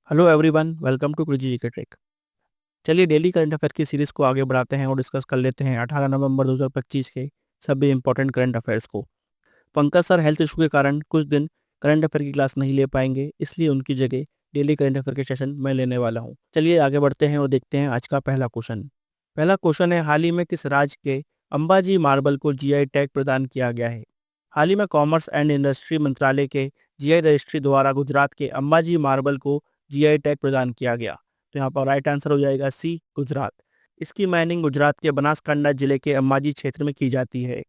Hello everyone, welcome to crazy GK trick. चलिए daily current affair की series को आगे बढ़ाते हैं और डिस्कस कर लेते हैं 18 नवंबर 2025 के सभी इंपॉर्टेंट करंट अफेयर्स को। पंकज सर हेल्थ इशू के कारण कुछ दिन करंट अफेयर की क्लास नहीं ले पाएंगे, इसलिए उनकी जगह डेली करंट अफेयर के सेशन मैं लेने वाला हूँ। चलिए आगे बढ़ते हैं और देखते हैं आज का पहला क्वेश्चन। पहला क्वेश्चन है, हाल ही में किस राज्य के अंबाजी मार्बल को जीआई टैग प्रदान किया गया है? हाल ही में कॉमर्स एंड इंडस्ट्री मंत्रालय के जीआई रजिस्ट्री द्वारा गुजरात के अंबाजी मार्बल को जीआई टैग प्रदान किया गया। तो यहाँ पर राइट आंसर हो जाएगा सी, गुजरात। इसकी माइनिंग गुजरात के बनासकांडा जिले के अंबाजी क्षेत्र में की जाती है।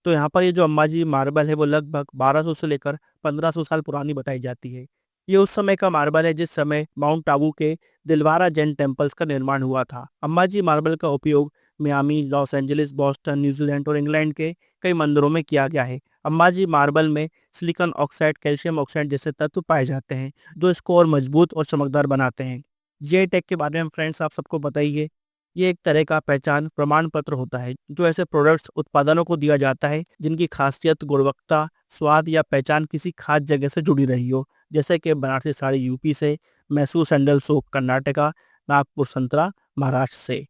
तो यहाँ पर ये जो अंबाजी मार्बल है वो लगभग 1200 से लेकर 1500 साल पुरानी बताई जाती है। ये उस समय का मार्बल है जिस समय माउंट आबू के दिलवारा जैन टेम्पल्स का निर्माण हुआ था। अंबाजी मार्बल का उपयोग Miami, Los Angeles, Boston, New Zealand और इंग्लैंड के कई मंदिरों में किया गया है। अंबाजी मार्बल में सिलिकॉन ऑक्साइड, कैल्शियम ऑक्साइड जैसे तत्व पाए जाते हैं जो इसको और मजबूत और चमकदार बनाते हैं। जीआई टैग के बारे में फ्रेंड्स आप सबको बताइए, ये एक तरह का पहचान प्रमाण पत्र होता है जो ऐसे प्रोडक्ट्स उत्पादनों को दिया जाता है जिनकी खासियत, गुणवत्ता, स्वाद या पहचान किसी खास जगह से जुड़ी रही हो, जैसे कि बनारसी साड़ी यूपी से, मैसूर सैंडल सोप कर्नाटका, नागपुर संतरा महाराष्ट्र से।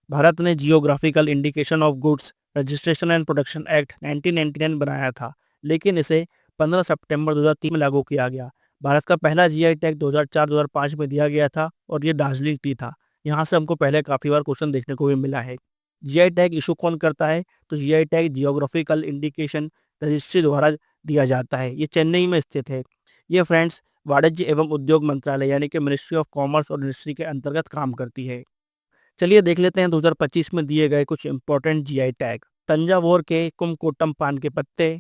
भारत ने geographical indication of goods registration and production act 1999 बनाया था, लेकिन इसे 15 सितंबर 2003 में लागू किया गया। भारत का पहला जीआई टैग 2004-2005 में दिया गया था और ये दार्जिलिंग टी था। यहाँ से हमको पहले काफी बार क्वेश्चन देखने को भी मिला है। जीआई टैग इशू कौन करता है? तो GI tag geographical indication registry द्वारा दिया जाता है। ये चेन्नई में स्थित है। ये फ्रेंड्स वाणिज्य एवं उद्योग मंत्रालय यानी कि मिनिस्ट्री ऑफ कॉमर्स और इंडस्ट्री के अंतर्गत काम करती है। चलिए देख लेते हैं 2025 में दिए गए कुछ इंपॉर्टेंट जीआई टैग। तंजावुर के कुमकोटम पान के पत्ते,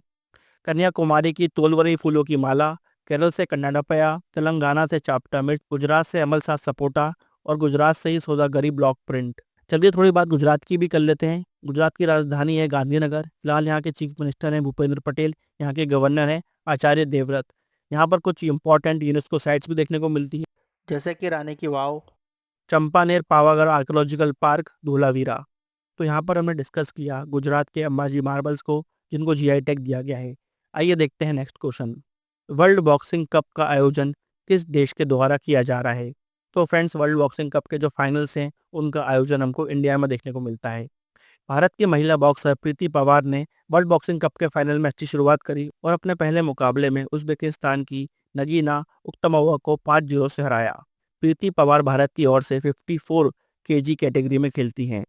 कन्याकुमारी की तोलवरी फूलों की माला, केरल से कन्नाडपया, तेलंगाना से चाप्टा मिर्च, गुजरात से अमलसास सपोटा और गुजरात से ही सौदागरी ब्लॉक प्रिंट। चलिए थोड़ी बात गुजरात की भी कर लेते हैं। गुजरात की राजधानी है गांधीनगर। फिलहाल यहाँ के चीफ मिनिस्टर हैं भूपेंद्र पटेल, यहाँ के गवर्नर हैं आचार्य देवव्रत। यहाँ पर कुछ इंपॉर्टेंट यूनेस्को साइट्स भी देखने को मिलती है, जैसे कि रानी की वाव, चंपानेर पावागढ़ आर्कियोलॉजिकल पार्क, धोलावीरा। तो यहाँ पर हमने डिस्कस किया गुजरात के अंबाजी मार्बल्स को जिनको जीआई टैग दिया गया है। आइए देखते हैं next question. World boxing cup का आयोजन किस देश के द्वारा किया जा रहा है? तो फ्रेंड्स वर्ल्ड बॉक्सिंग कप के जो फाइनल्स हैं उनका आयोजन हमको इंडिया में देखने को मिलता है। भारत की महिला बॉक्सर प्रीति पवार ने वर्ल्ड बॉक्सिंग कप के फाइनल में अच्छी शुरुआत करी और अपने पहले मुकाबले में उज्बेकिस्तान की नगीना उक्तमोवा को 5-0 से हराया। प्रीति पवार भारत की ओर से 54 केजी कैटेगरी में खेलती हैं।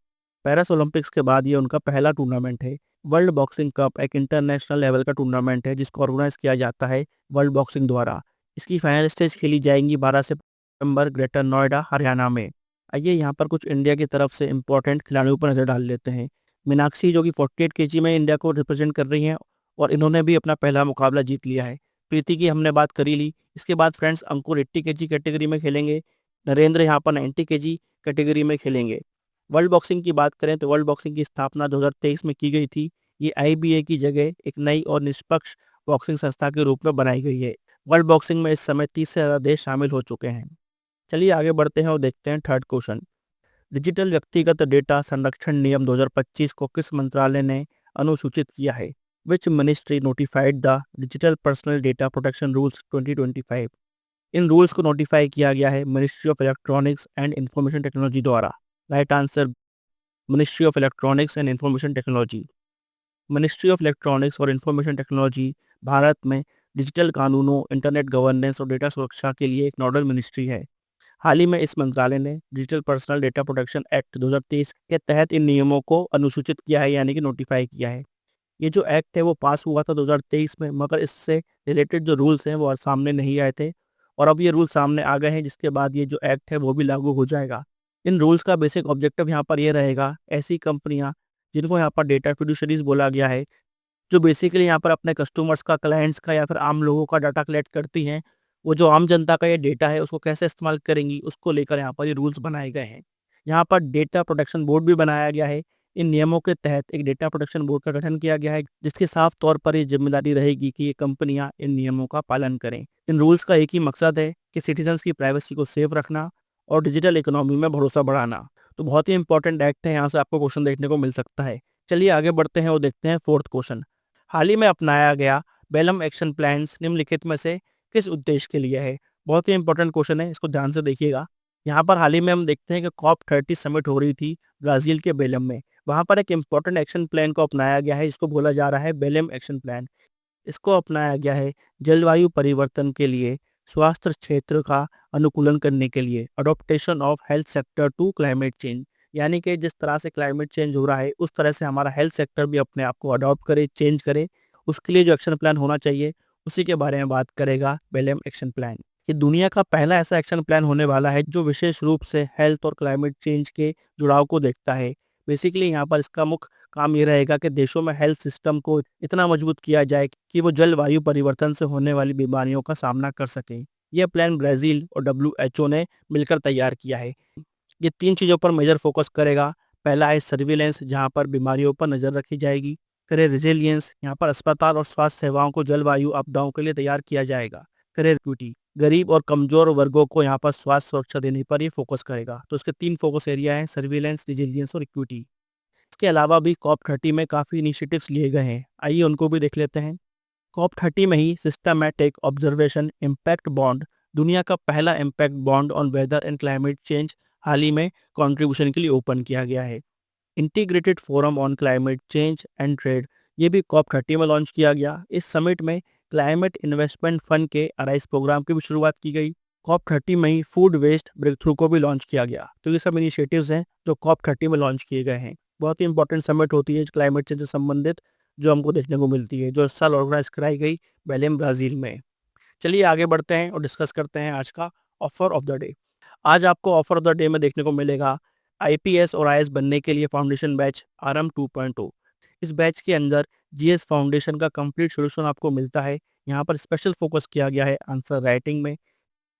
पेरिस ओलंपिक्स के बाद ये उनका पहला टूर्नामेंट है। वर्ल्ड बॉक्सिंग कप एक इंटरनेशनल लेवल का टूर्नामेंट है जिसको ऑर्गेनाइज किया जाता है वर्ल्ड बॉक्सिंग द्वारा। इसकी फाइनल स्टेज खेली जाएंगी 12 सितंबर ग्रेटर नोएडा, हरियाणा में। आइए यहाँ पर कुछ इंडिया की तरफ से इंपॉर्टेंट खिलाड़ियों पर नजर डाल लेते हैं। मीनाक्षी जो कि 48 केजी में इंडिया को रिप्रेजेंट कर रही हैं और इन्होंने भी अपना पहला मुकाबला जीत लिया है। प्रीति की हमने बात करी ली। इसके बाद फ्रेंड्स अंकुर 80 केजी कैटेगरी में खेलेंगे। नरेंद्र यहाँ पर 90 केजी कैटेगरी में खेलेंगे। वर्ल्ड बॉक्सिंग की बात करें तो वर्ल्ड बॉक्सिंग की स्थापना 2023 में की गई थी। ये आईबीए की जगह एक नई और निष्पक्ष बॉक्सिंग संस्था के रूप में बनाई गई है। वर्ल्ड बॉक्सिंग में इस समय 30 से ज्यादा देश शामिल हो चुके हैं। चलिए आगे बढ़ते हैं और देखते हैं थर्ड क्वेश्चन। डिजिटल व्यक्तिगत डेटा संरक्षण नियम 2025 को किस मंत्रालय ने अनुसूचित किया है? Which ministry notified the digital personal data protection rules 2025? इन रूल्स को नोटिफाई किया गया है ministry of electronics and information technology द्वारा। Right answer ministry of electronics and information technology. Ministry of electronics और इंफॉर्मेशन टेक्नोलॉजी भारत में डिजिटल कानूनों, internet governance और डेटा सुरक्षा के लिए एक नोडल मिनिस्ट्री है। हाल ही में इस मंत्रालय ने digital personal data protection act 2023 के तहत इन नियमों को अनुसूचित किया है यानी कि नोटिफाई किया है। ये जो एक्ट है वो पास हुआ था 2023 में, मगर इससे रिलेटेड जो रूल्स हैं वो सामने नहीं आए थे और अब ये रूल्स सामने आ गए हैं, जिसके बाद ये जो एक्ट है वो भी लागू हो जाएगा। इन रूल्स का बेसिक ऑब्जेक्टिव यहाँ पर ये रहेगा, ऐसी कंपनियां जिनको यहाँ पर डेटा फिड्यूशरीज बोला गया है, जो बेसिकली यहाँ पर अपने कस्टमर्स का, क्लाइंट्स का या फिर आम लोगों का डाटा कलेक्ट करती हैं, वो जो आम जनता का ये डेटा है उसको कैसे इस्तेमाल करेंगी उसको लेकर यहाँ पर ये रूल्स बनाए गए हैं। यहाँ पर डेटा प्रोटेक्शन बोर्ड भी बनाया गया है। इन नियमों के तहत एक डेटा प्रोटेक्शन बोर्ड का गठन किया गया है जिसकी साफ तौर पर ये जिम्मेदारी रहेगी कि ये कंपनियां इन नियमों का पालन करें। इन रूल्स का एक ही मकसद है कि सिटीजन्स की प्राइवेसी को सेफ रखना और डिजिटल इकोनॉमी में भरोसा बढ़ाना। तो बहुत ही इंपॉर्टेंट एक्ट है, यहाँ से आपको क्वेश्चन देखने को मिल सकता है। चलिए आगे बढ़ते हैं और देखते हैं फोर्थ क्वेश्चन। हाल ही में अपनाया गया बेलम एक्शन प्लान्स निम्नलिखित में से किस उद्देश्य के लिए है? बहुत ही इंपॉर्टेंट क्वेश्चन है, इसको ध्यान से देखिएगा। यहाँ पर हाल ही में हम देखते हैं कि COP30 समिट हो रही थी ब्राजील के बेलम में। वहाँ पर एक इंपॉर्टेंट एक्शन प्लान को अपनाया गया है, इसको बोला जा रहा है बेलम एक्शन प्लान। इसको अपनाया गया है जलवायु परिवर्तन के लिए, स्वास्थ्य क्षेत्र का अनुकूलन करने के लिए, adaptation of health sector to climate change. यानी कि जिस तरह से क्लाइमेट चेंज हो रहा है उस तरह से हमारा हेल्थ सेक्टर भी अपने आप को अडॉप्ट करे, चेंज करे, उसके लिए जो एक्शन प्लान होना चाहिए उसी के बारे में बात करेगा बेलेम एक्शन प्लान। ये दुनिया का पहला ऐसा एक्शन प्लान होने वाला है जो विशेष रूप से हेल्थ और क्लाइमेट चेंज के जुड़ाव को देखता है। बेसिकली यहाँ पर इसका मुख्य काम ये रहेगा कि देशों में हेल्थ सिस्टम को इतना मजबूत किया जाए कि वो जलवायु परिवर्तन से होने वाली बीमारियों का सामना कर सकें। यह प्लान ब्राजील और WHO ने मिलकर तैयार किया है। ये 3 चीज़ों पर मेजर फोकस करेगा। पहला है सर्विलेंस, जहाँ पर बीमारियों पर नज़र रखी जाएगी। फिर रेजिलियंस, यहाँ पर अस्पताल और स्वास्थ्य सेवाओं को जलवायु आपदाओं के लिए तैयार किया जाएगा। फिर इक्विटी, गरीब और कमजोर वर्गों को यहाँ पर स्वास्थ्य सुरक्षा देने पर ये फोकस करेगा। तो इसके 3 फोकस एरिया हैं, सर्विलेंस, रेजिलियंस और इक्विटी। इसके अलावा भी COP30 में काफ़ी इनिशिएटिव्स लिए गए हैं, आइए उनको भी देख लेते हैं। COP30 में ही सिस्टमैटिक ऑब्जर्वेशन इम्पैक्ट बॉन्ड, दुनिया का पहला impact bond on weather and climate change, हाल ही में कंट्रीब्यूशन के लिए ओपन किया गया है। Integrated forum on climate change and trade, ये भी COP30 में लॉन्च किया गया। इस समिट में क्लाइमेट इन्वेस्टमेंट फंड के अराइज प्रोग्राम की भी शुरुआत की गई। COP30 में ही फूड वेस्ट ब्रेक थ्रू को भी लॉन्च किया गया। तो ये सब इनिशिएटिव्स हैं जो COP30 में लॉन्च किए गए हैं। बहुत ही इंपॉर्टेंट समिट होती है क्लाइमेट चेंज से संबंधित, जो हमको देखने को मिलती है, जो इस साल ऑर्गेनाइज कराई गई बेलेम ब्राजील में। चलिए आगे बढ़ते हैं और डिस्कस करते हैं आज का ऑफर ऑफ द डे। आज आपको ऑफर ऑफ द डे में देखने को मिलेगा IPS और IS बनने के लिए फाउंडेशन बैच RM 2.0। इस बैच के अंदर GS फाउंडेशन का कंप्लीट सोल्यूशन आपको मिलता है। यहाँ पर स्पेशल फोकस किया गया है आंसर राइटिंग में।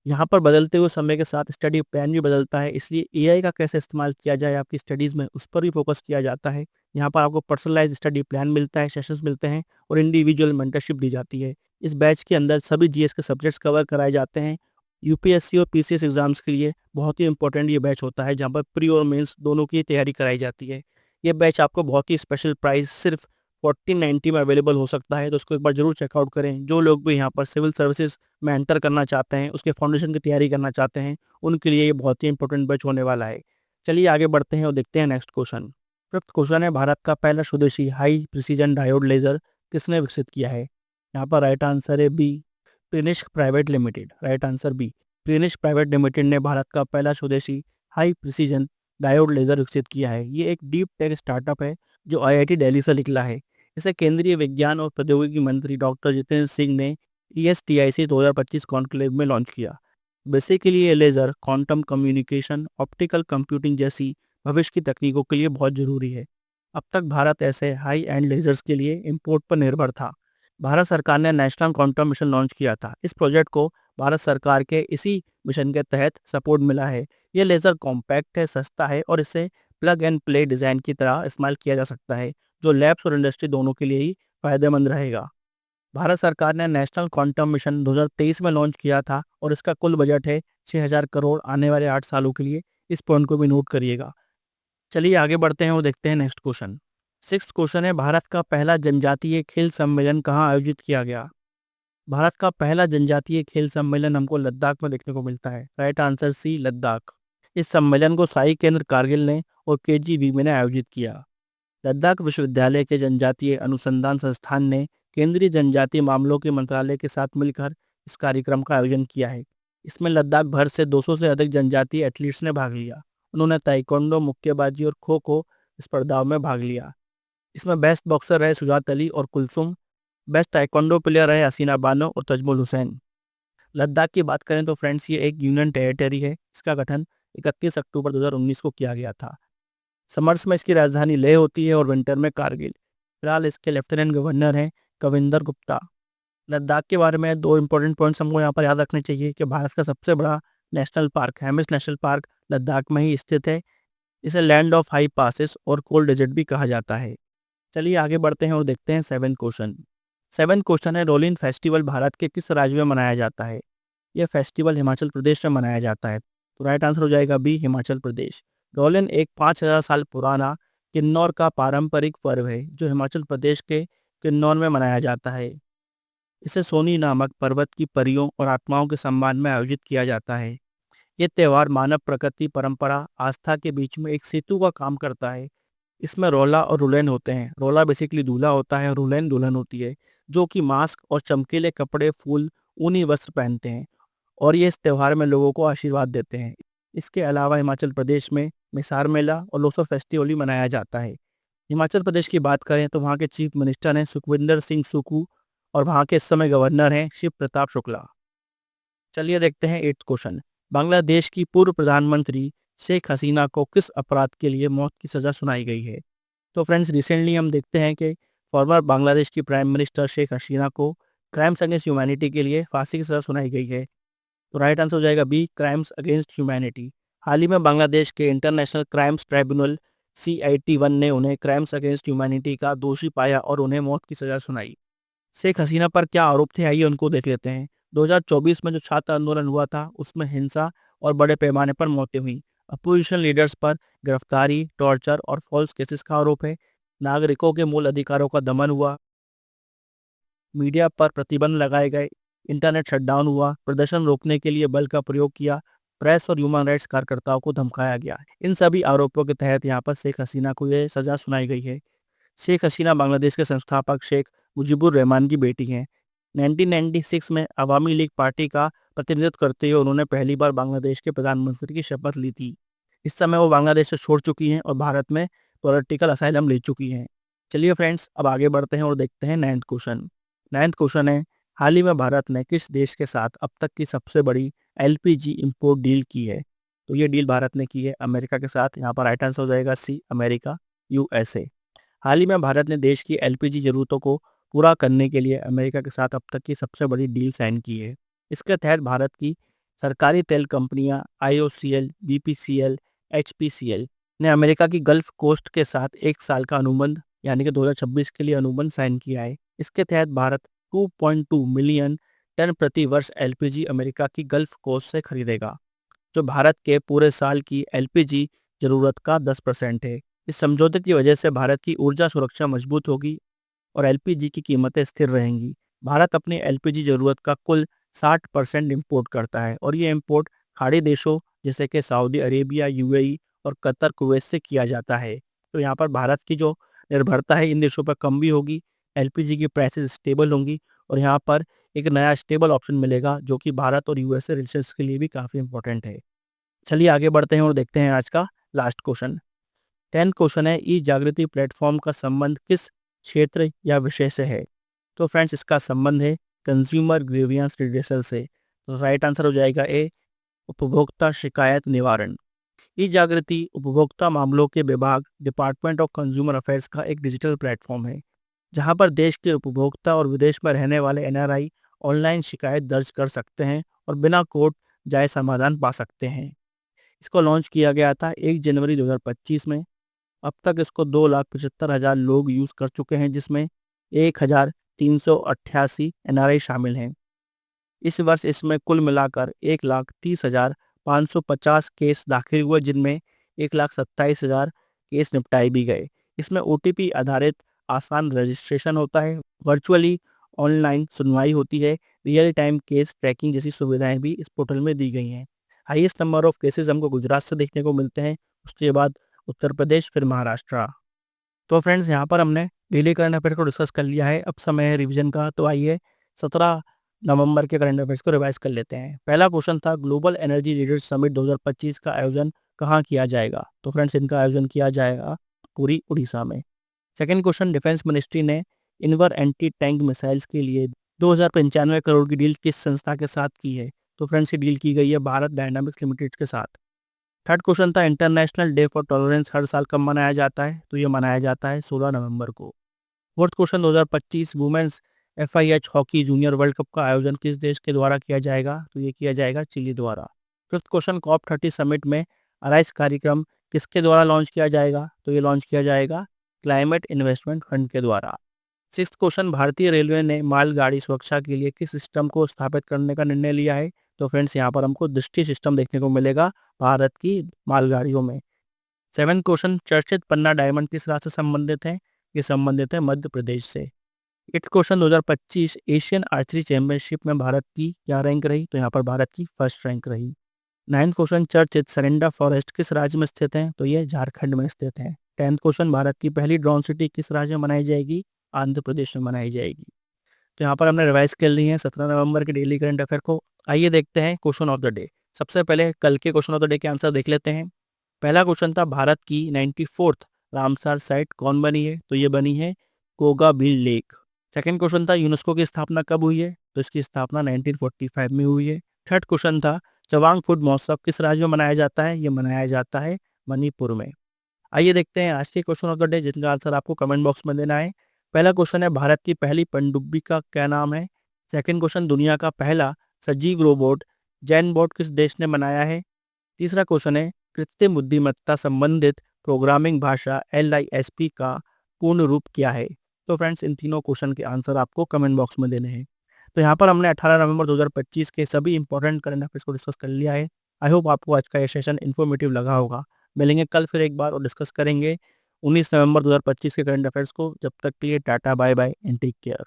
यहाँ पर बदलते हुए समय के साथ स्टडी प्लान भी बदलता है, इसलिए AI का कैसे इस्तेमाल किया जाए आपकी स्टडीज़ में, उस पर भी फोकस किया जाता है। यहाँ पर आपको पर्सनलाइज स्टडी प्लान मिलता है, सेशंस मिलते हैं और इंडिविजुअल मेंटरशिप दी जाती है। इस बैच के अंदर सभी GS के सब्जेक्ट्स कवर कराए जाते हैं। UPSC और PCS एग्जाम्स के लिए बहुत ही इंपॉर्टेंट ये बैच होता है, जहाँ पर प्री और मेंस दोनों की तैयारी कराई जाती है। ये बैच आपको बहुत ही स्पेशल प्राइस सिर्फ 1490 में अवेलेबल हो सकता है, तो उसको एक बार जरूर चेकआउट करें। जो लोग भी यहाँ पर सिविल सर्विसेज में एंटर करना चाहते हैं, उसके फाउंडेशन की तैयारी करना चाहते हैं, उनके लिए ये बहुत ही इंपॉर्टेंट बैच होने वाला है। चलिए आगे बढ़ते हैं और देखते हैं नेक्स्ट क्वेश्चन। फिफ्थ क्वेश्चन है, भारत का पहला स्वदेशी हाई प्रिसीजन डायोड लेजर किसने विकसित किया है? यहाँ पर राइट आंसर है बी, प्रिनिष्क private limited. Right answer B, प्रिनिष्क प्राइवेट लिमिटेड ने भारत का पहला स्वदेशी हाई प्रिसीजन डायोड लेजर विकसित किया है। ये एक डीप टेक स्टार्टअप है जो IIT दिल्ली से निकला है। इसे केंद्रीय विज्ञान और प्रौद्योगिकी मंत्री डॉक्टर जितेंद्र सिंह ने ESTIC 2025 कॉन्क्लेव में लॉन्च किया। बेसिकली ये laser quantum communication, optical computing जैसी भविष्य की तकनीकों के लिए बहुत ज़रूरी है। अब तक भारत ऐसे हाई एंड लेजर्स के लिए इंपोर्ट पर निर्भर था। भारत सरकार ने नेशनल क्वांटम मिशन लॉन्च किया था। इस प्रोजेक्ट को भारत सरकार के इसी मिशन के तहत सपोर्ट मिला है। ये लेज़र कॉम्पैक्ट है, सस्ता है और इसे प्लग एंड प्ले डिज़ाइन की तरह इस्तेमाल किया जा सकता है, जो लैब्स और इंडस्ट्री दोनों के लिए ही फायदेमंद रहेगा। भारत सरकार ने नेशनल क्वांटम मिशन 2023 में लॉन्च किया था और इसका कुल बजट है 6000 करोड़ आने वाले 8 सालों के लिए। इस पॉइंट को भी नोट करिएगा। चलिए आगे बढ़ते हैं और देखते हैं नेक्स्ट क्वेश्चन। सिक्स्थ क्वेश्चन है, भारत का पहला जनजातीय खेल सम्मेलन कहाँ आयोजित किया गया? भारत का पहला जनजातीय खेल सम्मेलन हमको लद्दाख में देखने को मिलता है। Right answer C, Ladakh. इस सम्मेलन को शाही केंद्र कारगिल ने और KGB ने आयोजित किया। लद्दाख विश्वविद्यालय के जनजातीय अनुसंधान संस्थान ने केंद्रीय जनजातीय मामलों के मंत्रालय के साथ मिलकर इस कार्यक्रम का आयोजन किया है। इसमें लद्दाख भर से 200 से अधिक जनजातीय एथलीट्स ने भाग लिया। उन्होंने ताइक्वांडो, मुक्केबाजी और खो खो स्पर्धाओं में भाग लिया। इसमें बेस्ट बॉक्सर रहे सुजात अली और कुलसुम, बेस्ट ताइक्वांडो प्लेयर रहे हसीना बानो और तजमुल हुसैन। लद्दाख की बात करें तो फ्रेंड्स, ये एक यूनियन टेरिटरी है। इसका गठन 31 अक्टूबर 2019 को किया गया था। समर्स में इसकी राजधानी लेह होती है और विंटर में कारगिल। फिलहाल इसके लेफ्टिनेंट गवर्नर हैं कविंदर गुप्ता। लद्दाख के बारे में दो इंपॉर्टेंट पॉइंट्स हमको यहाँ पर याद रखने चाहिए कि भारत का सबसे बड़ा national park Hemis national park Ladakh में ही स्थित है। इसे लैंड ऑफ हाई पासिस और कोल्ड डेजर्ट भी कहा जाता है। चलिए आगे बढ़ते हैं और देखते हैं सेवेंथ क्वेश्चन। सेवेंथ क्वेश्चन है, रोलिन फेस्टिवल भारत के किस राज्य में मनाया जाता है? यह फेस्टिवल हिमाचल प्रदेश में मनाया जाता है। तो राइट आंसर हो जाएगा बी, हिमाचल प्रदेश। रोलिन एक 5000 साल पुराना किन्नौर का पारंपरिक पर्व है जो हिमाचल प्रदेश के किन्नौर में मनाया जाता है। इसे सोनी नामक पर्वत की परियों और आत्माओं के सम्मान में आयोजित किया जाता है। ये त्योहार मानव प्रकृति परंपरा आस्था के बीच में एक सेतु का काम करता है। इसमें रोला और रुलैन होते हैं। रोला बेसिकली दूल्हा होता है और रुलैन दुल्हन होती है, जो कि मास्क और चमकीले कपड़े, फूल, ऊनी वस्त्र पहनते हैं और ये इस त्योहार में लोगों को आशीर्वाद देते हैं। इसके अलावा हिमाचल प्रदेश में मिसार मेला और लोसर फेस्टिवल भी मनाया जाता है। हिमाचल प्रदेश की बात करें तो वहाँ के चीफ मिनिस्टर हैं सुखविंदर सिंह सुक्खू और वहाँ के इस समय गवर्नर हैं शिव प्रताप शुक्ला। चलिए देखते हैं 8th क्वेश्चन। बांग्लादेश की पूर्व प्रधानमंत्री शेख हसीना को किस अपराध के लिए मौत की सजा सुनाई गई है? तो फ्रेंड्स, रिसेंटली हम देखते हैं कि फॉर्मर बांग्लादेश की प्राइम मिनिस्टर शेख हसीना को क्राइम्स अगेंस्ट ह्यूमैनिटी के लिए फांसी की सजा सुनाई गई है। तो राइट आंसर हो जाएगा बी, क्राइम्स अगेंस्ट ह्यूमैनिटी। हाल ही में बांग्लादेश के इंटरनेशनल क्राइम्स ट्राइब्यूनल CIT-1 ने उन्हें क्राइम्स अगेंस्ट ह्यूमैनिटी का दोषी पाया और उन्हें मौत की सजा सुनाई। शेख हसीना पर क्या आरोप थे, आइए उनको देख लेते हैं। 2024 में जो छात्र आंदोलन हुआ था उसमें हिंसा और बड़े पैमाने पर मौतें हुई। अपोजिशन लीडर्स पर गिरफ्तारी, टॉर्चर और फॉल्स केसेस का आरोप है। नागरिकों के मूल अधिकारों का दमन हुआ, मीडिया पर प्रतिबंध लगाए गए, इंटरनेट शटडाउन हुआ, प्रदर्शन रोकने के लिए बल का प्रयोग किया, प्रेस और ह्यूमन राइट्स कार्यकर्ताओं को धमकाया गया। इन सभी आरोपों के तहत यहाँ पर शेख हसीना को यह सजा सुनाई गई है। शेख हसीना बांग्लादेश के संस्थापक शेख मुजीबुर रहमान की बेटी हैं। 1996 में अवामी लीग पार्टी का प्रतिनिधित्व करते हुए उन्होंने पहली बार बांग्लादेश के प्रधानमंत्री की शपथ ली थी। इस समय वो बांग्लादेश से छोड़ चुकी हैं और भारत में पॉलिटिकल असाइलम ले चुकी हैं। चलिए फ्रेंड्स, अब आगे बढ़ते हैं और देखते हैं 9th क्वेश्चन। 9th क्वेश्चन है, हाल ही में भारत ने किस देश के साथ अब तक की सबसे बड़ी LPG इंपोर्ट डील की है? तो ये डील भारत ने की है अमेरिका के साथ। यहाँ पर राइट आंसर हो जाएगा सी, अमेरिका, USA। हाल ही में भारत ने देश की LPG जरूरतों को पूरा करने के लिए अमेरिका के साथ अब तक की सबसे बड़ी डील साइन की है। इसके तहत भारत की सरकारी तेल कंपनियां IOCL, BPCL, HPCL ने अमेरिका की गल्फ कोस्ट के साथ 1 साल का अनुबंध यानी कि 2026 के लिए अनुबंध साइन किया है। इसके तहत भारत 2.2 मिलियन टन प्रति वर्ष LPG अमेरिका की गल्फ कोस्ट से खरीदेगा, जो भारत के पूरे साल की LPG जरूरत का 10% है। इस समझौते की वजह से भारत की ऊर्जा सुरक्षा मजबूत होगी और LPG की कीमतें स्थिर रहेंगी। भारत अपनी LPG जरूरत का कुल 60% इम्पोर्ट करता है और ये इम्पोर्ट खाड़ी देशों जैसे कि सऊदी अरेबिया, UAE और कतर, कुवैत से किया जाता है। तो यहाँ पर भारत की जो निर्भरता है इन देशों पर कम भी होगी, LPG की प्राइसेस स्टेबल होंगी और यहाँ पर एक नया स्टेबल ऑप्शन मिलेगा जो कि भारत और USA रिलेशंस के लिए भी काफ़ी इंपॉर्टेंट है। चलिए आगे बढ़ते हैं और देखते हैं आज का लास्ट क्वेश्चन। 10th क्वेश्चन है, ई जागृति प्लेटफॉर्म का संबंध किस क्षेत्र या विषय से है? तो फ्रेंड्स, इसका संबंध है कंज्यूमर ग्रीवियंस रिड्रेसल से। तो राइट आंसर हो जाएगा ए, उपभोक्ता शिकायत निवारण। ई जागृति उपभोक्ता मामलों के विभाग, डिपार्टमेंट ऑफ कंज्यूमर अफेयर्स का एक डिजिटल प्लेटफॉर्म है जहां पर देश के उपभोक्ता और विदेश में रहने वाले NRI ऑनलाइन शिकायत दर्ज कर सकते हैं और बिना कोर्ट जाए समाधान पा सकते हैं। इसको लॉन्च किया गया था 1 जनवरी 2025 में। अब तक इसको 2,75,000 लोग यूज़ कर चुके हैं, जिसमें 1,388 NRI शामिल हैं। इस वर्ष इसमें कुल मिलाकर 1,30,550 केस दाखिल हुए, जिनमें 1,27,000 केस निपटाए भी गए। इसमें OTP आधारित आसान रजिस्ट्रेशन होता है, वर्चुअली ऑनलाइन सुनवाई होती है, रियल टाइम केस ट्रैकिंग जैसी सुविधाएं भी इस पोर्टल में दी गई हैं। हाईएस्ट नंबर ऑफ केसेस हमको गुजरात से देखने को मिलते हैं, उसके बाद उत्तर प्रदेश, फिर महाराष्ट्र। तो फ्रेंड्स, यहाँ पर हमने डेली करंट अफेयर को डिस्कस कर लिया है। अब समय है रिवीजन का, तो आइए 17 नवंबर के करंट अफेयर्स को रिवाइज कर लेते हैं। पहला क्वेश्चन था, ग्लोबल एनर्जी लीडर्स समिट 2025 का आयोजन कहाँ किया जाएगा? तो फ्रेंड्स, इनका आयोजन किया जाएगा पूरी उड़ीसा में। सेकंड क्वेश्चन, डिफेंस मिनिस्ट्री ने इनवर एंटी टैंक मिसाइल्स के लिए 2095 करोड़ की डील किस संस्था के साथ की है? तो फ्रेंड्स, ये डील की गई है भारत डायनामिक्स लिमिटेड के साथ। थर्ड क्वेश्चन था, इंटरनेशनल डे फॉर टॉलरेंस हर साल कब मनाया जाता है? तो ये मनाया जाता है 16 नवंबर को। Fourth question, 2025 women's FIH hockey junior world cup का आयोजन किस देश के द्वारा किया जाएगा? तो ये किया जाएगा चिली द्वारा। फिफ्थ क्वेश्चन, COP30 समिट में अराइज कार्यक्रम किसके द्वारा लॉन्च किया जाएगा? तो ये लॉन्च किया जाएगा क्लाइमेट इन्वेस्टमेंट फंड के द्वारा। सिक्स्थ क्वेश्चन, भारतीय रेलवे ने मालगाड़ी सुरक्षा के लिए किस सिस्टम को स्थापित करने का निर्णय लिया है? तो फ्रेंड्स, यहाँ पर हमको दृष्टि सिस्टम देखने को मिलेगा भारत की मालगाड़ियों में। सेवेंथ क्वेश्चन, चर्चित पन्ना डायमंड किस राज्य से संबंधित है? ये संबंधित है मध्य प्रदेश से। Eight question 2025 Asian archery championship में भारत की क्या रैंक रही? तो यहाँ पर भारत की फर्स्ट रैंक रही। 9th क्वेश्चन चर्च सरेंडा फॉरेस्ट किस राज्य में स्थित है? तो ये झारखंड में स्थित है। 10th क्वेश्चन भारत की पहली ड्रोन सिटी किस राज्य में बनाई जाएगी? आंध्र प्रदेश में बनाई जाएगी। तो यहाँ पर हमने रिवाइज कर ली है 17 नवंबर के डेली करंट अफेयर को। आइए देखते हैं क्वेश्चन ऑफ द डे। सबसे पहले कल के क्वेश्चन ऑफ द डे के आंसर देख लेते हैं। पहला क्वेश्चन था भारत की 94th रामसार साइट कौन बनी है? तो ये बनी है कोगाबील लेक। सेकंड क्वेश्चन था यूनेस्को की स्थापना कब हुई है? तो इसकी स्थापना 1945 में हुई है। थर्ड क्वेश्चन था चवांग फूड महोत्सव किस राज्य में मनाया जाता है? ये मनाया जाता है मणिपुर में। आइए देखते हैं आज के क्वेश्चन ऑफ द डे जिनका आंसर आपको कमेंट बॉक्स में देना है। पहला क्वेश्चन है भारत की पहली पनडुब्बी का क्या नाम है? सेकंड क्वेश्चन दुनिया का पहला सजीव रोबोट जैन बोट किस देश ने बनाया है? तीसरा क्वेश्चन है कृत्रिम बुद्धिमत्ता संबंधित प्रोग्रामिंग भाषा LISP का पूर्ण रूप क्या है? तो फ्रेंड्स इन तीनों क्वेश्चन के आंसर आपको कमेंट बॉक्स में देने हैं। तो यहाँ पर हमने 18 नवंबर 2025 के सभी इंपॉर्टेंट करंट अफेयर्स को डिस्कस कर लिया है। आई होप आपको आज का ये सेशन इन्फॉर्मेटिव लगा होगा। मिलेंगे कल फिर एक बार और डिस्कस करेंगे 19 नवंबर 2025 के करंट अफेयर्स को। जब तक के लिए tata bye bye and take care.